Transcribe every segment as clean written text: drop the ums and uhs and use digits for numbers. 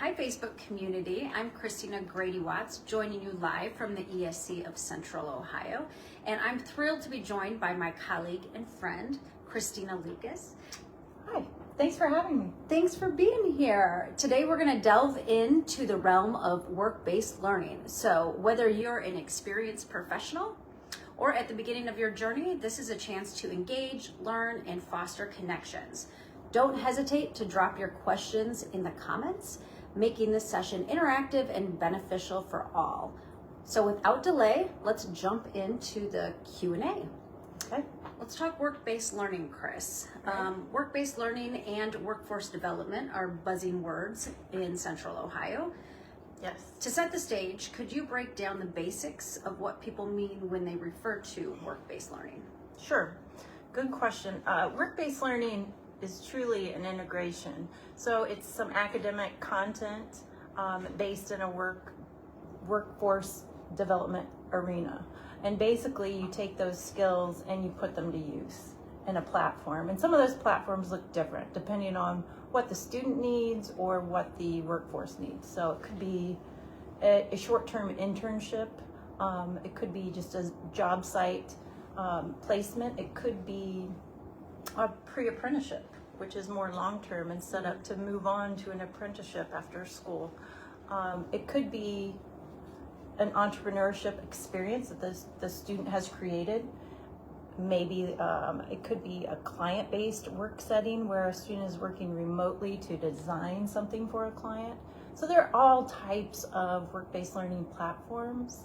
Hi Facebook community, I'm Christina Grady-Watts, joining you live from the ESC of Central Ohio, and I'm thrilled to be joined by my colleague and friend, Kris Lucas. Hi, thanks for having me. Thanks for being here. Today we're going to delve into the realm of work-based learning. So whether you're an experienced professional or at the beginning of your journey, this is a chance to engage, learn, and foster connections. Don't hesitate to drop your questions in the comments, making this session interactive and beneficial for all. So without delay, let's jump into the Q&A. Okay. Let's talk work-based learning, Kris. Work-based learning and workforce development are buzzing words in Central Ohio. Yes. To set the stage, could you break down the basics of what people mean when they refer to work-based learning? Sure. Good question. Work-based learning is truly an integration. So it's some academic content based in a workforce development arena. And basically you take those skills and you put them to use in a platform. And some of those platforms look different depending on what the student needs or what the workforce needs. So it could be a short-term internship. It could be just a job site placement. It could be a pre-apprenticeship, which is more long-term and set up to move on to an apprenticeship after school. It could be an entrepreneurship experience that the student has created. Maybe it could be a client-based work setting where a student is working remotely to design something for a client. So there are all types of work-based learning platforms.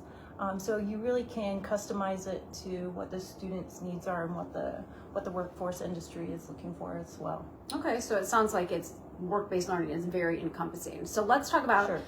So you really can customize it to what the student's needs are and what the workforce industry is looking for as well. Okay, so it sounds like it's work-based learning is very encompassing. So let's talk about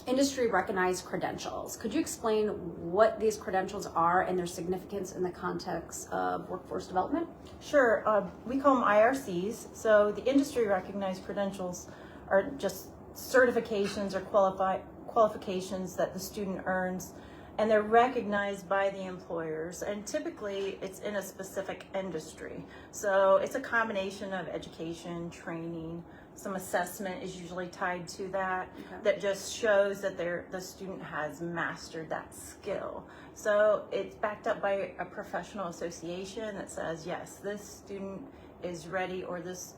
industry recognized credentials. Could you explain what these credentials are and their significance in the context of workforce development? Sure, we call them IRCs. So the industry recognized credentials are just certifications or qualifications that the student earns, and they're recognized by the employers, and typically it's in a specific industry. So it's a combination of education, training, some assessment is usually tied to that, that just shows that the student has mastered that skill. So it's backed up by a professional association that says, yes, this student is ready, or this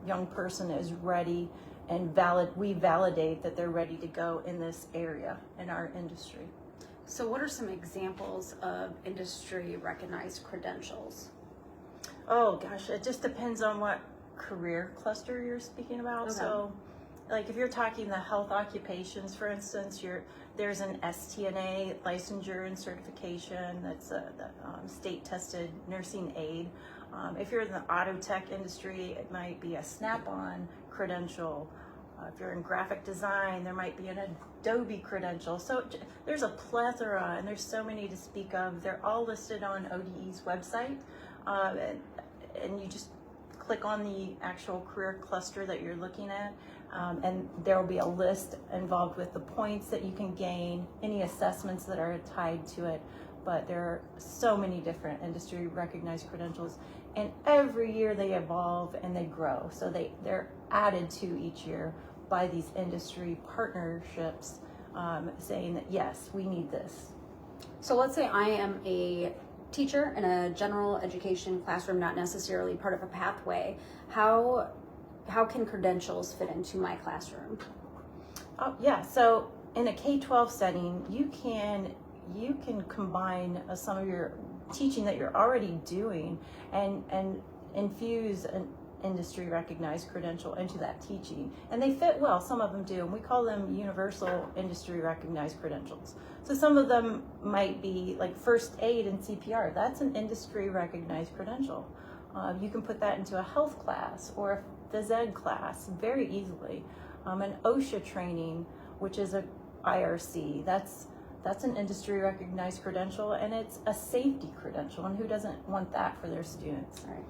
young person is ready, and we validate that they're ready to go in this area in our industry. So what are some examples of industry recognized credentials? Oh gosh, it just depends on what career cluster you're speaking about. Okay. So like if you're talking the health occupations, for instance, there's an STNA licensure and certification that's a state tested nursing aid. If you're in the auto tech industry, it might be a Snap-on credential. If you're in graphic design, there might be an Adobe credential. So there's a plethora, and there's so many to speak of. They're all listed on ODE's website, and you just click on the actual career cluster that you're looking at, and there will be a list involved with the points that you can gain, any assessments that are tied to it. But there are so many different industry recognized credentials, and every year they evolve and they grow. So they're added to each year by these industry partnerships, saying that yes, we need this. So let's say I am a teacher in a general education classroom, not necessarily part of a pathway. How can credentials fit into my classroom? Oh yeah, so in a K-12 setting, you can combine some of your teaching that you're already doing and infuse an industry recognized credential into that teaching, and they fit well. Some of them do, and we call them universal industry recognized credentials. So some of them might be like first aid and CPR. That's an industry recognized credential. You can put that into a health class or a phys ed class very easily. An OSHA training, which is a IRC, that's an industry recognized credential, and it's a safety credential, and who doesn't want that for their students? Right.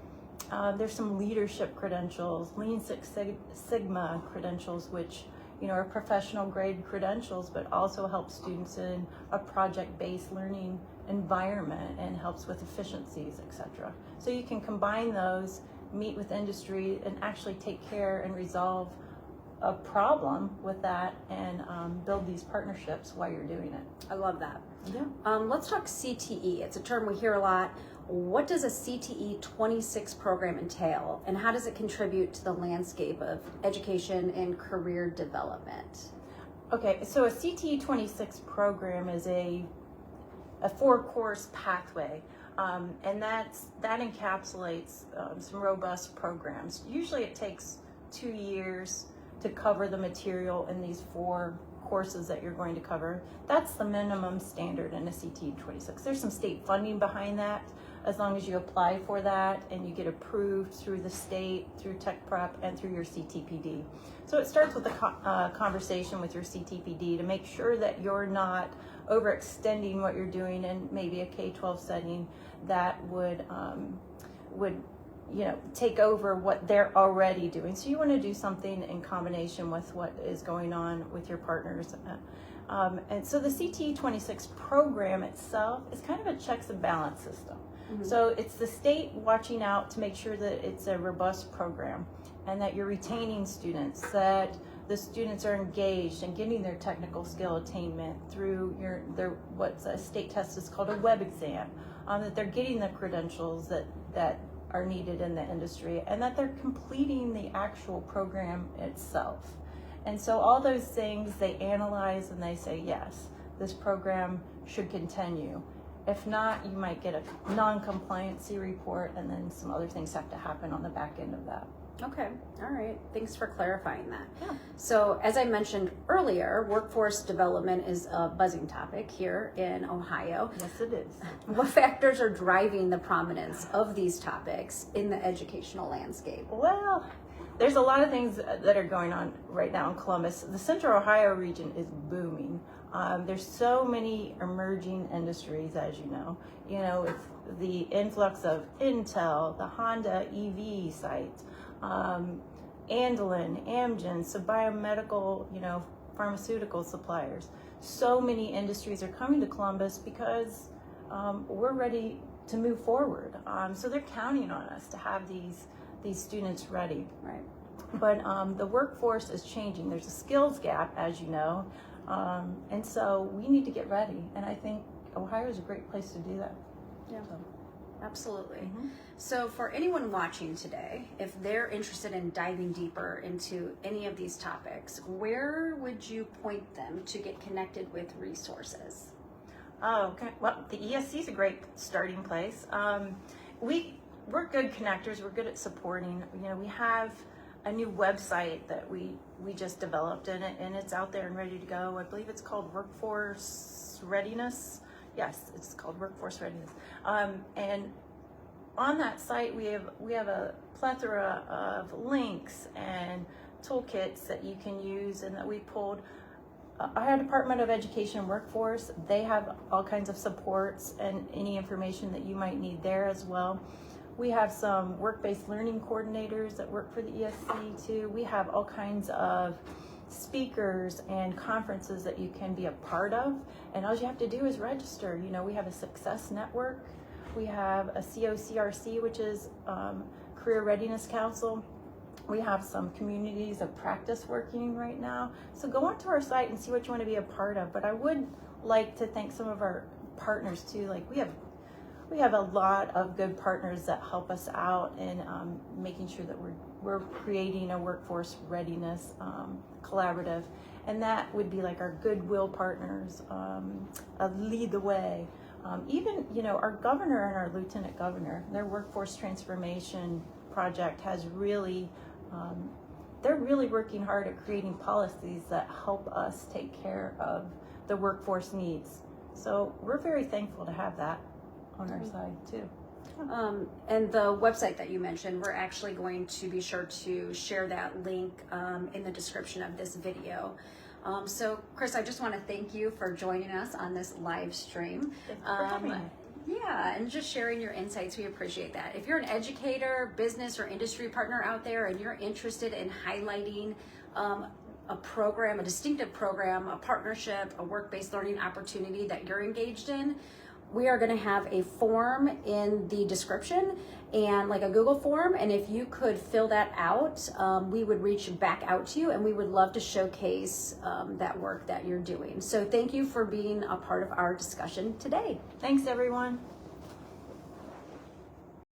There's some leadership credentials, Lean Six Sigma credentials, which are professional grade credentials, but also help students in a project-based learning environment and helps with efficiencies, etc. So you can combine those, meet with industry, and actually take care and resolve a problem with that and build these partnerships while you're doing it. I love that. Yeah. Let's talk CTE. It's a term we hear a lot. What does a CTE 26 program entail, and how does it contribute to the landscape of education and career development? Okay, so a CTE 26 program is a 4-course pathway, and that encapsulates some robust programs. Usually it takes 2 years to cover the material in these 4 courses that you're going to cover. That's the minimum standard in a CTE 26. There's some state funding behind that, as long as you apply for that and you get approved through the state, through Tech Prep, and through your CTPD. So it starts with a conversation with your CTPD to make sure that you're not overextending what you're doing in maybe a K-12 setting that would take over what they're already doing. So you want to do something in combination with what is going on with your partners. And so the CTE 26 program itself is kind of a checks and balance system. Mm-hmm. So it's the state watching out to make sure that it's a robust program and that you're retaining students, that the students are engaged and getting their technical skill attainment through what's a state test is called a web exam, that they're getting the credentials that are needed in the industry, and that they're completing the actual program itself. And so all those things they analyze and they say, yes, this program should continue. If not, you might get a non-compliancy report, and then some other things have to happen on the back end of that. Okay, all right. Thanks for clarifying that. Yeah. So as I mentioned earlier, workforce development is a buzzing topic here in Ohio. Yes, it is. What factors are driving the prominence of these topics in the educational landscape? Well, there's a lot of things that are going on right now in Columbus. The Central Ohio region is booming. There's so many emerging industries, as you know. With the influx of Intel, the Honda EV site, Andelin, Amgen, so biomedical, pharmaceutical suppliers. So many industries are coming to Columbus because we're ready to move forward. So they're counting on us to have these students ready. Right. But the workforce is changing. There's a skills gap, as you know, and so we need to get ready. And I think Ohio is a great place to do that. Yeah. Absolutely. Mm-hmm. So for anyone watching today, if they're interested in diving deeper into any of these topics, where would you point them to get connected with resources? Oh, okay. Well, the ESC is a great starting place. We're good connectors. We're good at supporting. We have a new website that we just developed, and it's out there and ready to go. I believe it's called Workforce Readiness. Yes, it's called Workforce Readiness. And on that site, we have a plethora of links and toolkits that you can use, and that we pulled. Our Department of Education and Workforce, they have all kinds of supports and any information that you might need there as well. We have some work-based learning coordinators that work for the ESC too. We have all kinds of speakers and conferences that you can be a part of, and all you have to do is register. We have a Success Network. We have a COWRC, which is Career Readiness Council. We have some communities of practice working right now. So go onto our site and see what you want to be a part of. But I would like to thank some of our partners too. Like we have a lot of good partners that help us out in making sure that we're creating a workforce readiness collaborative, and that would be like our Goodwill partners, Lead the Way, even our governor and our lieutenant governor. Their workforce transformation project has really they're really working hard at creating policies that help us take care of the workforce needs. So we're very thankful to have that on our side too. And the website that you mentioned, we're actually going to be sure to share that link in the description of this video. So Kris, I just want to thank you for joining us on this live stream. Yeah, and just sharing your insights. We appreciate that. If you're an educator, business, or industry partner out there, and you're interested in highlighting a program, a distinctive program, a partnership, a work-based learning opportunity that you're engaged in, we are going to have a form in the description, and like a Google form, and if you could fill that out, we would reach back out to you, and we would love to showcase that work that you're doing. So thank you for being a part of our discussion today. Thanks, everyone.